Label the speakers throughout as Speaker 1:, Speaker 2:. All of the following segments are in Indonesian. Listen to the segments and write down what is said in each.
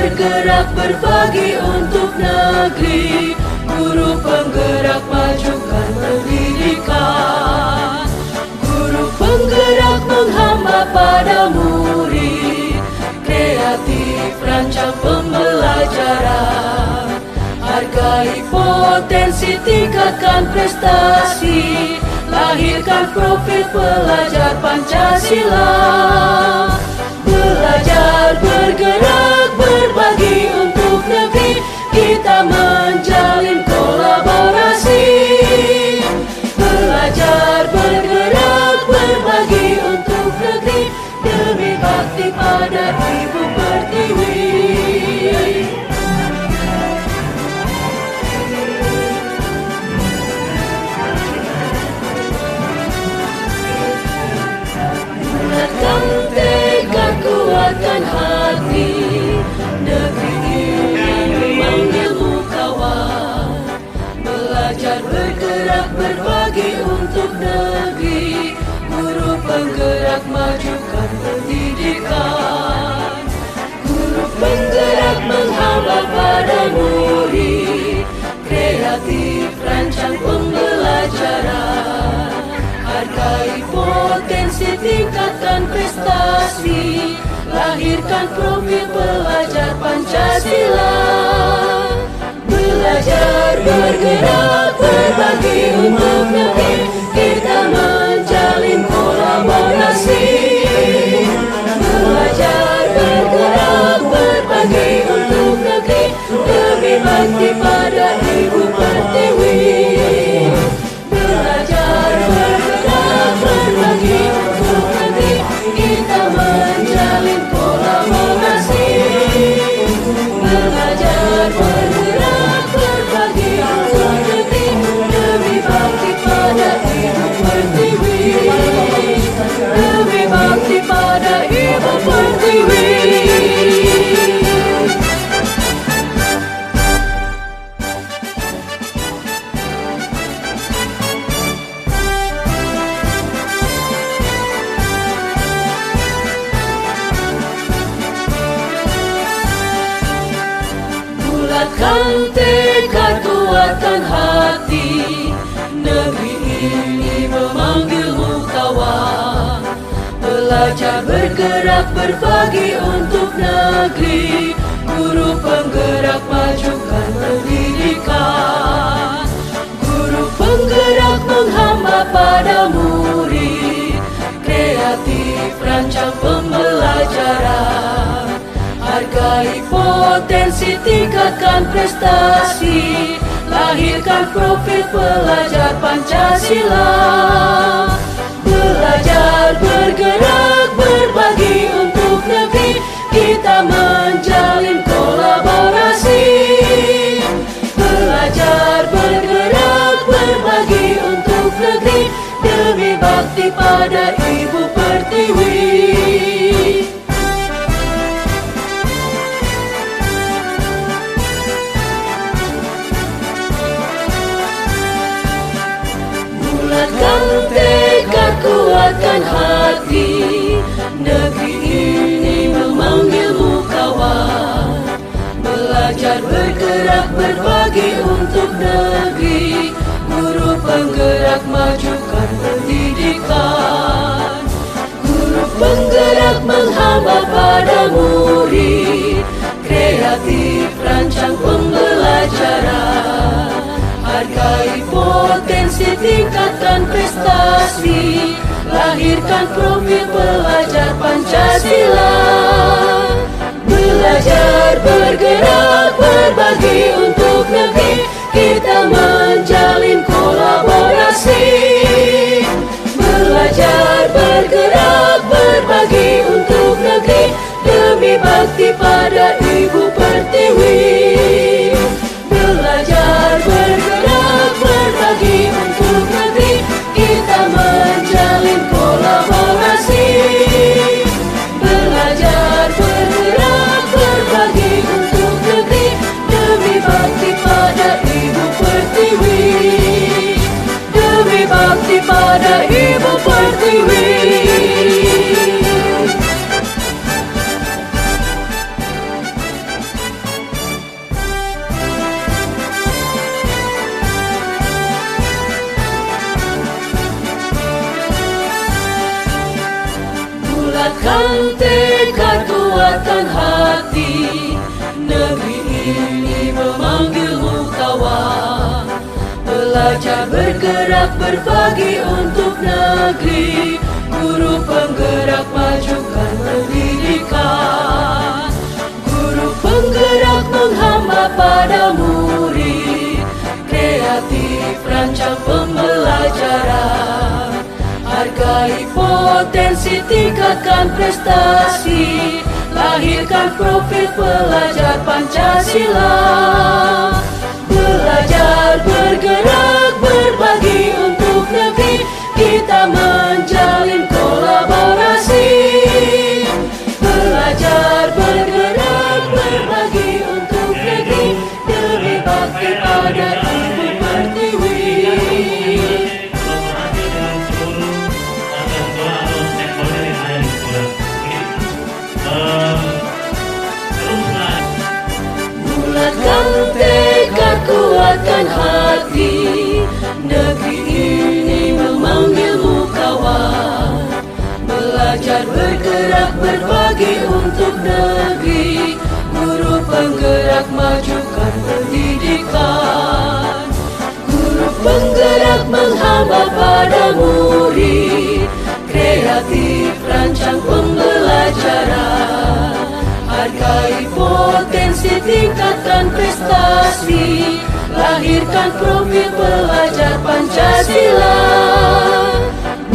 Speaker 1: bergerak berbagi untuk negeri, guru penggerak majukan pendidikan. Guru penggerak menghamba pada murid, kreatif rancang pembelajaran. Hargai potensi, tingkatkan prestasi, lahirkan profil pelajar Pancasila. Belajar, bergerak, berbagi untuk negeri, kita menjalin kolaborasi. Belajar, bergerak, berbagi untuk negeri, demi bakti pada Ibu Pertiwi. Bulatkan tekad, kuatkan hati, negeri ini memanggilmu kawan. Belajar, bergerak, berbagi untuk negeri, guru penggerak majukan pendidikan. Guru penggerak menghamba pada murid, kreatif rancang pembelajaran. Hargai potensi, tingkatkan prestasi, lahirkan profil pelajar Pancasila. Belajar, bergerak, berbagi untuk negeri, kita menjalin kolaborasi. Belajar, bergerak, berbagi untuk negeri, demi bakti pada Ibu Pertiwi. Belajar, bergerak, berbagi untuk negeri, kita menjalin kolaborasi. Belajar, bergerak, berbagi untuk negeri, demi bakti pada Ibu Pertiwi. Demi bakti pada Ibu Pertiwi. Bulatkan tekad, kuatkan hati, negeri ini memanggilmu kawan. Belajar, bergerak, berbagi untuk negeri, guru penggerak majukan pendidikan. Guru penggerak menghamba pada murid, kreatif rancang pembelajaran. Hargai potensi, tingkatkan prestasi, lahirkan profil pelajar Pancasila. Belajar, bergerak, berbagi untuk negeri, kita menjalin kolaborasi. Belajar, bergerak, berbagi untuk negeri, demi bakti pada Ibu Pertiwi. Bulatkan tekad, kuatkan hati, negeri ini memanggilmu kawan. Belajar, bergerak, berbagi untuk negeri, guru penggerak majukan pendidikan. Guru penggerak menghamba pada murid, kreatif rancang pembelajaran. Hargai potensi, tingkatkan prestasi, lahirkan profil pelajar Pancasila. Belajar, bergerak, berbagi untuk negeri, kita menjalin kolaborasi. Belajar, bergerak, berbagi untuk negeri, demi bakti pada Ibu Pertiwi. Belajar, bergerak, berbagi untuk negeri, kita menjalin kolaborasi. Belajar, bergerak, berbagi untuk negeri, demi bakti pada Ibu Pertiwi. Demi bakti pada Ibu Pertiwi. Bulatkan tekad, kuatkan hati, negeri ini memanggilmu kawan. Belajar, bergerak, berbagi untuk negeri. Guru penggerak, majukan pendidikan. Guru penggerak, menghamba pada murid. Kreatif, rancang pembelajaran. Hargai potensi, tingkatkan prestasi. Lahirkan profil pelajar Pancasila. Belajar, bergerak, berbagi untuk negeri. Kita menjalin kolaborasi. Belajar, bergerak, berbagi untuk negeri. Demi bakti pada Ibu Pertiwi. Bulatkan tekad, kuatkan hati, negeri ini memanggilmu kawan. Belajar, bergerak, berbagi untuk negeri. Guru penggerak, majukan pendidikan. Guru penggerak, menghamba pada murid. Kreatif, rancang pembelajaran. Hargai potensi, tingkatkan prestasi. Lahirkan profil pelajar Pancasila.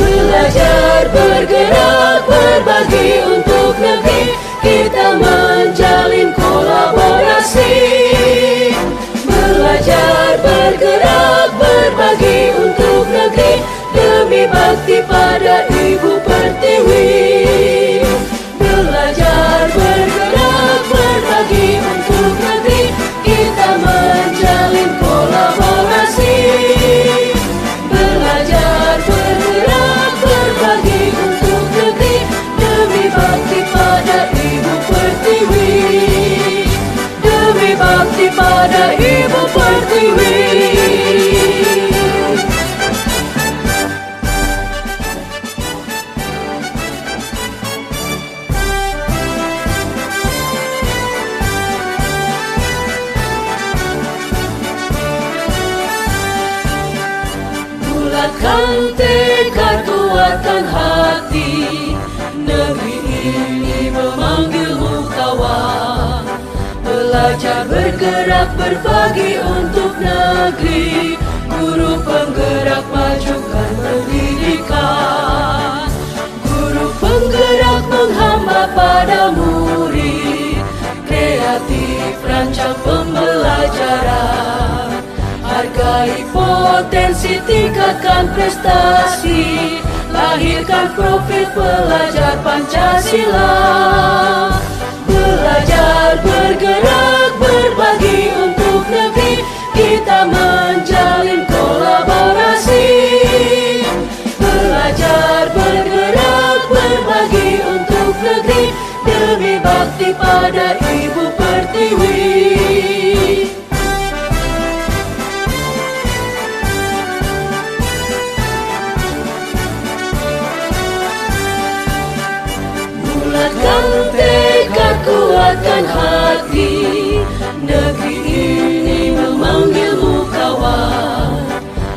Speaker 1: Belajar, bergerak, berbagi untuk negeri. Kita menjalin kolaborasi. Belajar, bergerak, berbagi untuk negeri. Demi bakti pada Ibu Pertiwi. Belajar, bergerak, berbagi untuk negeri. Kita menjalin kolaborasi. Belajar, bergerak, berbagi untuk negeri. Demi bakti pada Ibu Pertiwi. Demi bakti pada Ibu Pertiwi. Bulatkan tekad, kuatkan hati, negeri ini memanggilmu kawan. Belajar, bergerak, berbagi untuk negeri. Guru penggerak, majukan pendidikan. Guru penggerak, menghamba pada murid. Kreatif, rancang pembelajaran. Hargai potensi, tingkatkan prestasi. Lahirkan profil pelajar Pancasila. Belajar, bergerak, berbagi untuk negeri. Kita menjalin kolaborasi. Belajar, bergerak, berbagi untuk negeri. Demi bakti pada Ibu Pertiwi. Bulatkan tekad, kuatkan hati, negeri ini memanggilmu kawan.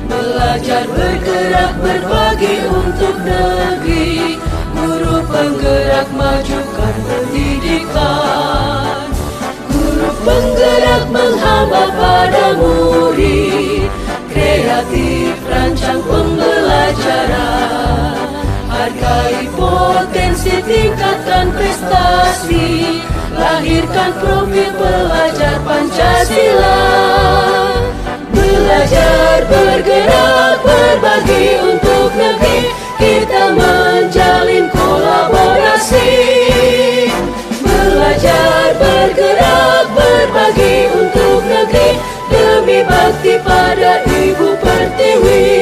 Speaker 1: Belajar, bergerak, berbagi untuk negeri. Guru penggerak, majukan pendidikan. Guru penggerak, menghamba pada murid. Kreatif, rancang pembelajaran. Hargai potensi, tingkatkan prestasi. Lahirkan profil pelajar Pancasila. Belajar, bergerak, berbagi untuk negeri. Kita menjalin kolaborasi. Belajar, bergerak, berbagi untuk negeri. Demi bakti pada Ibu Pertiwi.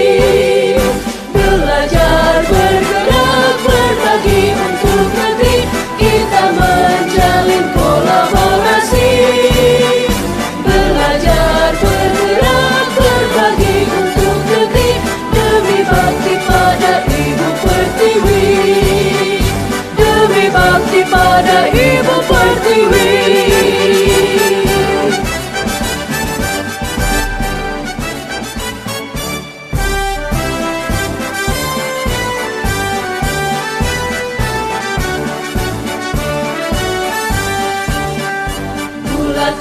Speaker 1: Belajar, bergerak, berbagi untuk negeri. Kita menjalin kolaborasi.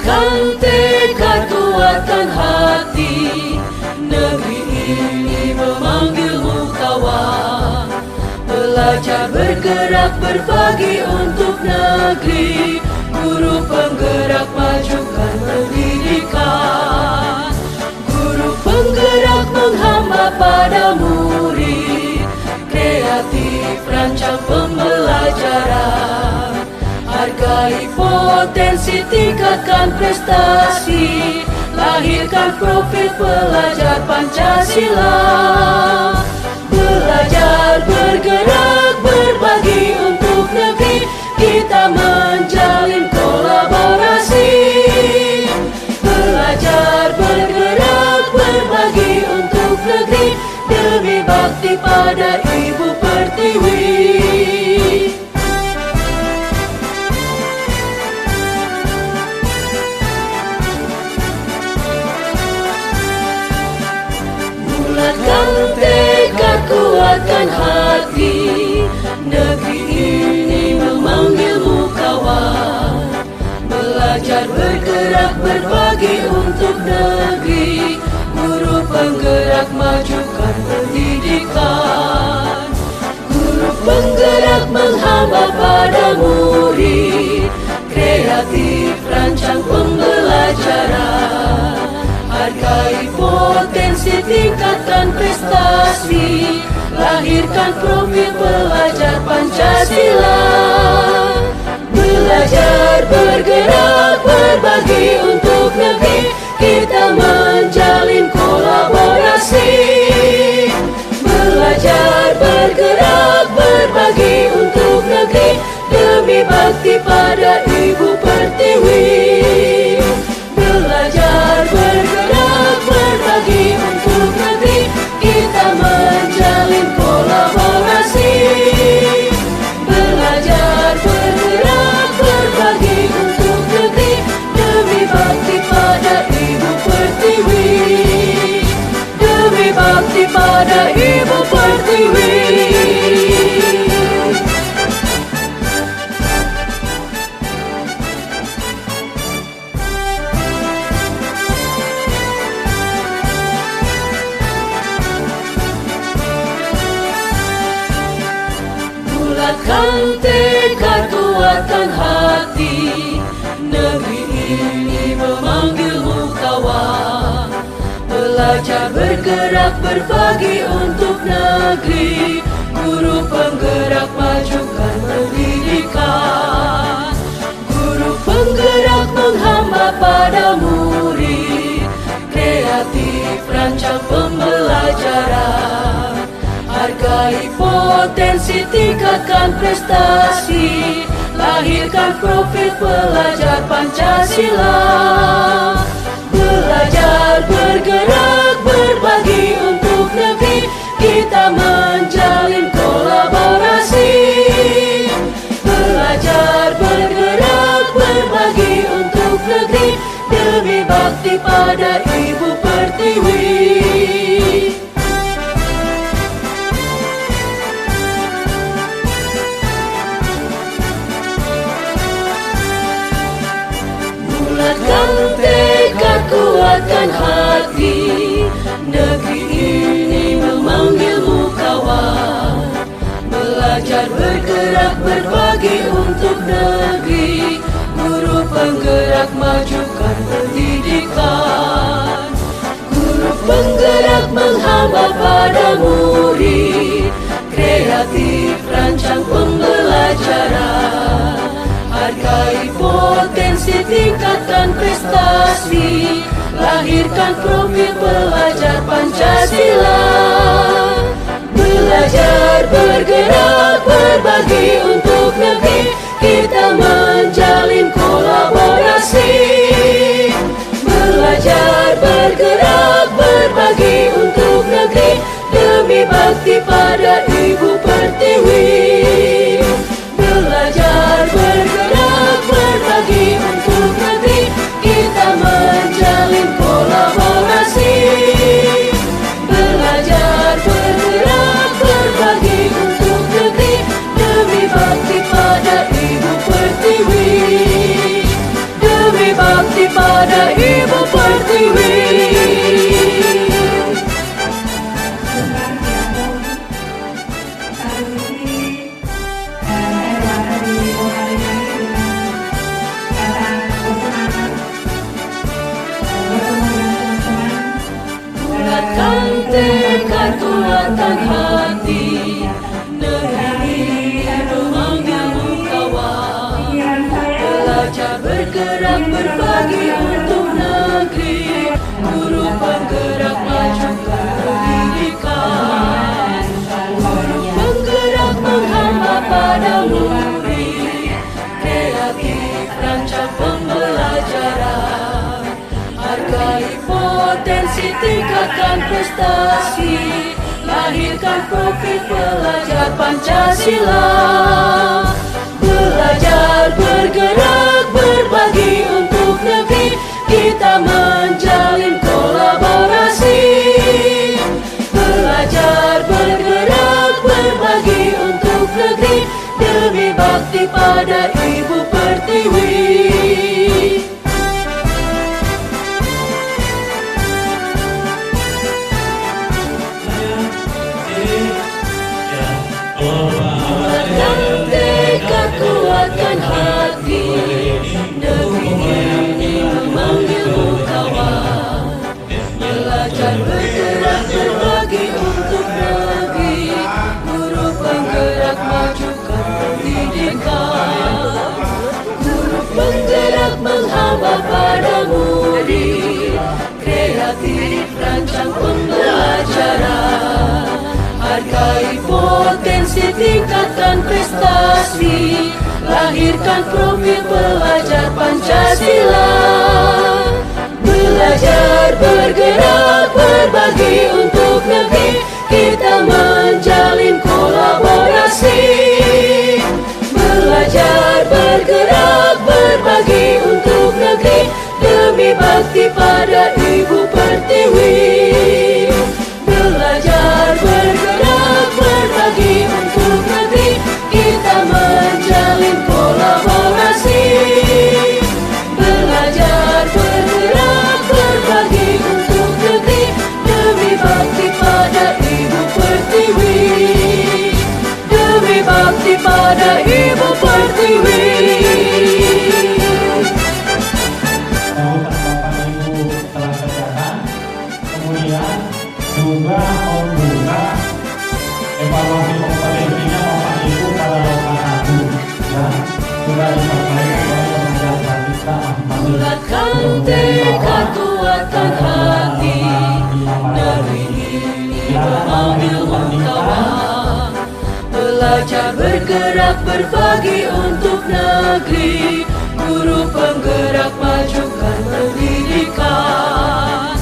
Speaker 1: Bulatkan tekad, kuatkan hati, negeri ini memanggilmu kawan. Belajar, bergerak, berbagi untuk negeri, guru penggerak majukan pendidikan. Guru penggerak menghamba pada murid, kreatif rancang pembelajaran. Hargai potensi, tingkatkan prestasi, lahirkan profil pelajar Pancasila. Belajar, bergerak, berbagi untuk negeri, kita menjalin kolaborasi. Belajar, bergerak, berbagi untuk negeri, demi bakti pada Ibu Pertiwi. Bulatkan tekad, kuatkan hati, negeri ini memanggilmu kawan. Belajar, bergerak, berbagi untuk negeri, guru penggerak majukan pendidikan. Guru penggerak menghamba pada murid, kreatif rancang pembelajaran. Hargai potensi, tingkatkan prestasi, lahirkan profil pelajar Pancasila. Belajar, bergerak, berbagi untuk negeri, kita menjalin kolaborasi. Belajar, bergerak, berbagi untuk negeri, demi bakti pada Ibu Pertiwi. Belajar, bergerak, berbagi untuk negeri, kita menjalin kolaborasi. Belajar, bergerak, berbagi untuk negeri, demi bakti pada Ibu Pertiwi. Demi bakti pada Ibu Pertiwi. Bulatkan tekad, kuatkan hati, negeri ini memanggilmu kawan. Belajar, bergerak, berbagi untuk negeri, guru penggerak majukan pendidikan. Guru penggerak menghamba pada murid, kreatif rancang pembelajaran. Hargai potensi, tingkatkan prestasi, lahirkan profil pelajar Pancasila. Belajar, bergerak, berbagi untuk negeri, kita menjalin kolaborasi. Belajar, bergerak, berbagi untuk negeri, demi bakti pada Ibu Pertiwi. Bulatkan tekad, kuatkan hati, negeri ini memanggilmu kawan. Belajar, bergerak, berbagi untuk negeri, guru penggerak majukan pendidikan. Guru penggerak menghamba pada murid, kreatif rancang pembelajaran. Hargai potensi, tingkatkan prestasi, lahirkan profil pelajar Pancasila. Belajar, bergerak, berbagi untuk negeri, kita menjalin kolaborasi. Belajar, bergerak, berbagi untuk negeri, demi bakti pada Ibu Pertiwi. Belajar, bergerak, berbagi untuk negeri, kita menjalin kolaborasi. Belajar, bergerak, berbagi untuk negeri, demi bakti pada Ibu Pertiwi. Demi bakti pada kekuatan hati, negeri ini memanggilmu kawan. Belajar bergerak berbagi untuk negeri, guru penggerak majukan pendidikan, guru penggerak menghamba pada murid, kreatif rancang pembelajaran, hargai potensi tingkatkan prestasi, lahirkan profil pelajar Pancasila. Belajar bergerak berbagi untuk negeri, kita menjalin kolaborasi. Belajar bergerak berbagi untuk negeri, demi bakti pada Ibu Pertiwi. Kuatkan tekad, kuatkan hati, negeri ini memanggilmu kawan. Belajar bergerak berbagi untuk negeri, guru penggerak majukan pendidikan, guru penggerak menghamba pada murid, kreatif rancang pembelajaran, hargai potensi tingkatkan prestasi, lahirkan profil pelajar Pancasila. Belajar bergerak berbagi untuk negeri, kita menjalin kolaborasi. Belajar bergerak berbagi untuk negeri, demi bakti pada Ibu Pertiwi. Belajar bergerak berbagi untuk negeri, kita menjalin kolaborasi. Belajar bergerak berbagi untuk negeri, demi bakti pada Ibu Pertiwi. Demi bakti pada Ibu Pertiwi.
Speaker 2: Bapak Ibu telah kerjakan, kemudian juga membuka evaluasi kompetensinya Bapak Ibu pada lokal 1 ya, sudah disampaikan oleh Kementerian Pratika masing-masing.
Speaker 1: Bulatkan tekad, kuatkan hati, negeri ini memanggilmu kawan. Belajar bergerak berbagi untuk negeri, guru penggerak majukan pendidikan,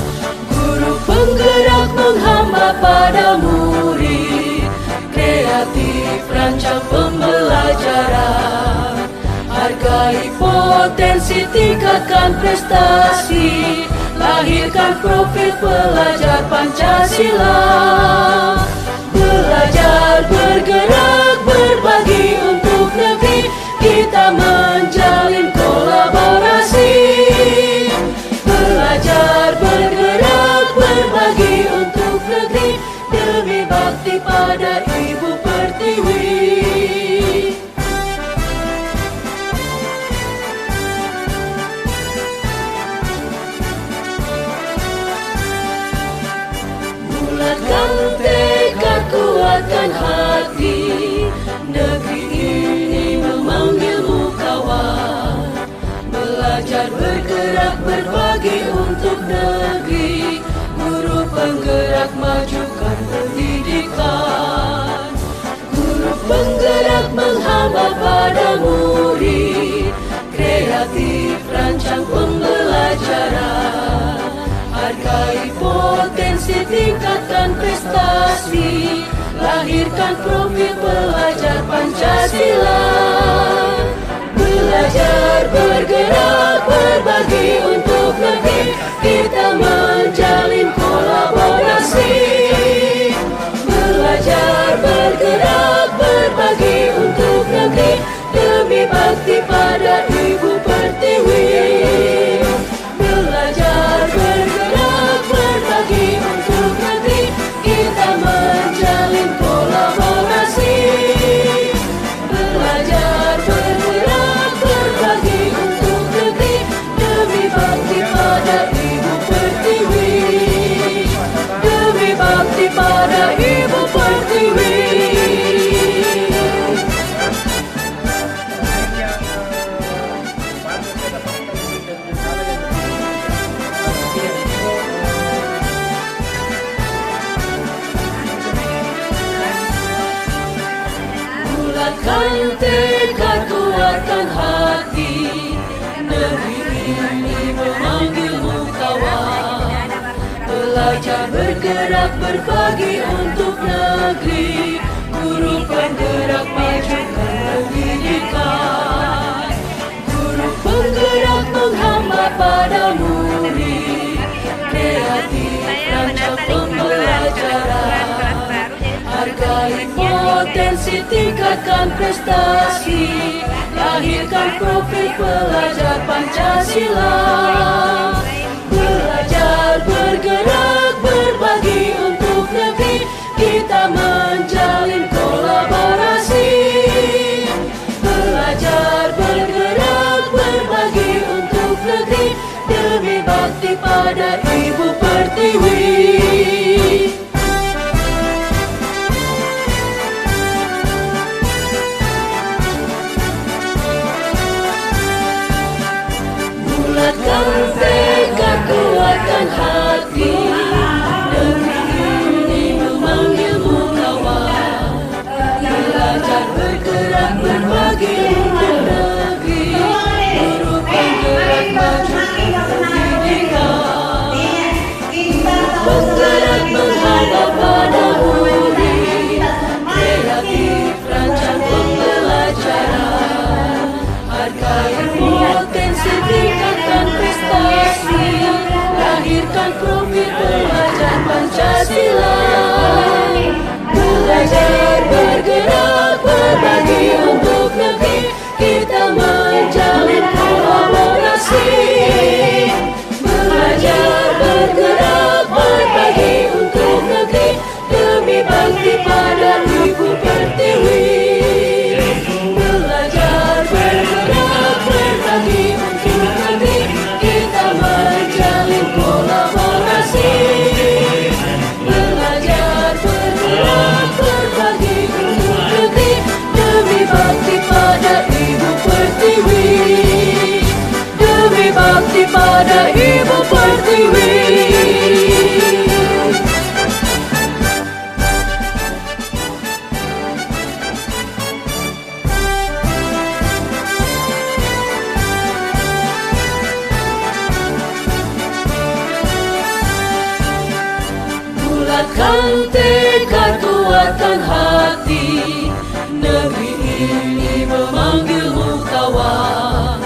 Speaker 1: guru penggerak menghamba pada murid, kreatif rancang pembelajaran, hargai potensi tingkatkan prestasi, lahirkan profil pelajar Pancasila. Belajar bergerak berbagi untuk negeri, kita menjalin kolaborasi. Belajar bergerak berbagi untuk negeri, demi bakti pada Ibu Pertiwi. Bulatkan tekad, kuatkan hati, negeri ini memanggilmu kawan. Belajar bergerak berbagi untuk negeri, guru penggerak majukan pendidikan, guru penggerak menghamba pada murid, kreatif rancang pembelajaran, hargai potensi tingkatkan prestasi, lahirkan profil pelajar Pancasila. Belajar bergerak berbagi untuk negeri, kita menjalin kolaborasi. Belajar bergerak berbagi untuk negeri, demi bakti pada Ibu Pertiwi. Belajar bergerak berbagi untuk negeri, kita menjalin kolaborasi. Belajar bergerak berbagi untuk Bulatkan tekad, kuatkan hati, negeri ini memanggilmu kawan. Belajar bergerak berbagi untuk negeri, guru penggerak majukan pendidikan. Guru penggerak menghamba pada murid, kreatif rancang pembelajaran. Hargai potensi, tingkatkan prestasi, lahirkan profil pelajar Pancasila. Belajar bergerak berbagi untuk negeri, kita menjalin kolaborasi. Belajar bergerak berbagi untuk negeri, demi bakti pada Ibu Pertiwi. Bulatkan tekad, kuatkan hati, negeri ini memanggilmu kawan. Belajar bergerak berbagi untuk negeri, guru penggerak majukan pendidikan. Penggerak menghamba pada murid, kreatif rancang pembelajaran. Hargai potensi, tingkatkan prestasi, lahirkan profil pelajar Pancasila. Belajar bergerak berbagi untuk negeri, kita menjalin kolaborasi. Belajar bergerak berbagi untuk negeri, demi bakti pada Ibu Pertiwi. Belajar bergerak berbagi untuk negeri, kita menjalin kolaborasi. Belajar bergerak berbagi untuk negeri, demi bakti pada Ibu Pertiwi. Demi bakti pada Ibu Pertiwi. Bulatkan tekad, kuatkan hati, negeri ini memanggilmu kawan.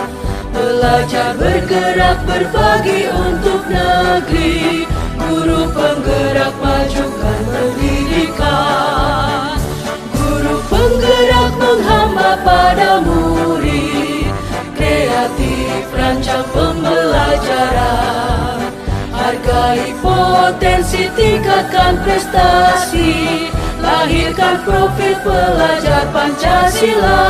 Speaker 1: Belajar bergerak berbagi untuk negeri, guru penggerak majukan pendidikan. Guru penggerak menghamba pada murid, kreatif rancang pembelajaran. Hargai potensi, tingkatkan prestasi, lahirkan profil pelajar Pancasila.